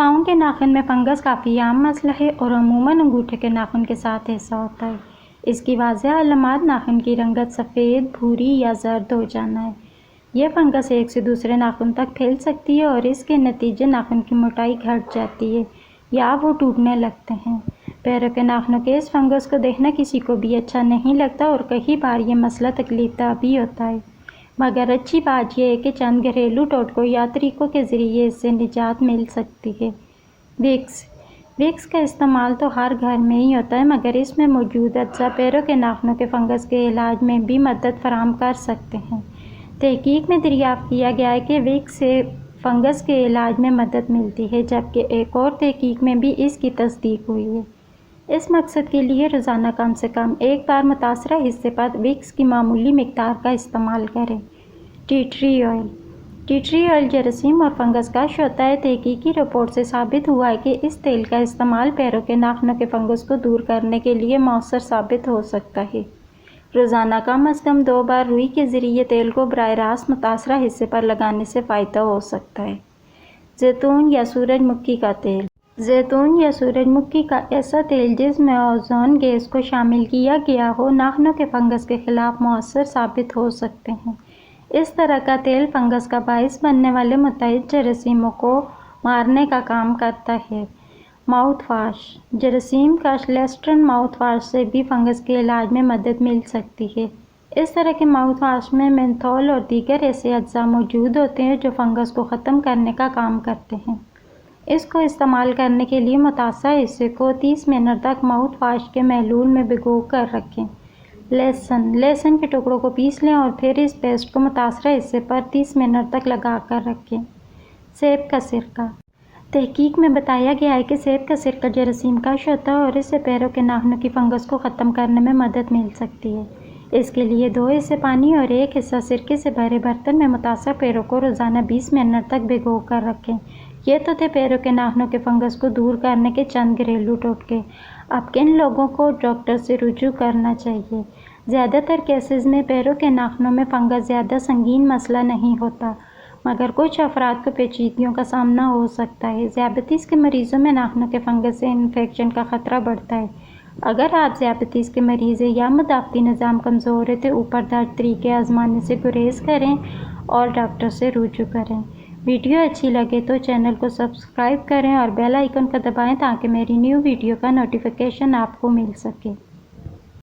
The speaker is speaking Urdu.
پاؤں کے ناخن میں فنگس کافی عام مسئلہ ہے اور عموماً انگوٹھے کے ناخن کے ساتھ ایسا ہوتا ہے۔ اس کی واضح علامات ناخن کی رنگت سفید، بھوری یا زرد ہو جانا ہے۔ یہ فنگس ایک سے دوسرے ناخن تک پھیل سکتی ہے اور اس کے نتیجے ناخن کی موٹائی گھٹ جاتی ہے یا وہ ٹوٹنے لگتے ہیں۔ پیروں کے ناخنوں کے اس فنگس کو دیکھنا کسی کو بھی اچھا نہیں لگتا اور کئی بار یہ مسئلہ تکلیف دہ بھی ہوتا ہے، مگر اچھی بات یہ ہے کہ چند گھریلو ٹوٹکوں یا طریقوں کے ذریعے اس سے نجات مل سکتی ہے۔ وکس کا استعمال تو ہر گھر میں ہی ہوتا ہے، مگر اس میں موجود اجزاء پیروں کے ناخنوں کے فنگس کے علاج میں بھی مدد فراہم کر سکتے ہیں۔ تحقیق میں دریافت کیا گیا ہے کہ وکس سے فنگس کے علاج میں مدد ملتی ہے، جبکہ ایک اور تحقیق میں بھی اس کی تصدیق ہوئی ہے۔ اس مقصد کے لیے روزانہ کم سے کم ایک بار متاثرہ حصے پر وکس کی معمولی مقدار کا استعمال کریں۔ ٹی ٹری آئل جراثیم اور فنگس کش ہوتا ہے۔ تحقیقی رپورٹ سے ثابت ہوا ہے کہ اس تیل کا استعمال پیروں کے ناخنوں کے فنگس کو دور کرنے کے لیے مؤثر ثابت ہو سکتا ہے۔ روزانہ کم از کم 2 بار روئی کے ذریعے تیل کو براہ راست متاثرہ حصے پر لگانے سے فائدہ ہو سکتا ہے۔ زیتون یا سورج مکھی کا تیل۔ زیتون یا سورج مکھی کا ایسا تیل جس میں اوزون گیس کو شامل کیا گیا ہو، ناخنوں کے فنگس کے خلاف مؤثر ثابت ہو سکتے ہیں۔ اس طرح کا تیل فنگس کا باعث بننے والے متعدد جراثیموں کو مارنے کا کام کرتا ہے۔ Mouth wash. جراثیم کش لیسٹرن ماؤتھ واش سے بھی فنگس کے علاج میں مدد مل سکتی ہے۔ اس طرح کے ماؤتھ واش میں مینتھول اور دیگر ایسے اجزاء موجود ہوتے ہیں جو فنگس کو ختم کرنے کا کام کرتے ہیں۔ اس کو استعمال کرنے کے لیے متاثرہ حصے کو 30 منٹ تک ماؤتھ واش کے محلول میں بھگو کر رکھیں۔ لہسن کے ٹکڑوں کو پیس لیں اور پھر اس پیسٹ کو متاثرہ حصے پر 30 منٹ تک لگا کر رکھیں۔ سیب کا سرکہ۔ تحقیق میں بتایا گیا ہے کہ سیب کا سرکہ جراثیم کش ہوتا ہے اور اس سے پیروں کے ناخنوں کی فنگس کو ختم کرنے میں مدد مل سکتی ہے۔ اس کے لیے 2 حصے پانی اور 1 حصہ سرکے سے بھرے برتن میں متاثرہ پیروں کو روزانہ 20 منٹ تک بھگو کر رکھیں۔ یہ تو تھے پیروں کے ناخنوں کے فنگس کو دور کرنے کے چند گھریلو ٹوٹکے۔ اب کن لوگوں کو ڈاکٹر سے رجوع کرنا چاہیے؟ زیادہ تر کیسز میں پیروں کے ناخنوں میں فنگس زیادہ سنگین مسئلہ نہیں ہوتا، مگر کچھ افراد کو پیچیدگیوں کا سامنا ہو سکتا ہے۔ ذیابیطس کے مریضوں میں ناخنوں کے فنگس سے انفیکشن کا خطرہ بڑھتا ہے۔ اگر آپ ذیابیطس کے مریض ہیں یا مدافعتی نظام کمزور ہے تو اوپر درج طریقے آزمانے سے گریز کریں اور ڈاکٹر سے رجوع کریں۔ ویڈیو اچھی لگے تو چینل کو سبسکرائب کریں اور بیل آئیکن کو دبائیں تاکہ میری نیو ویڈیو کا نوٹیفیکیشن آپ کو مل سکے۔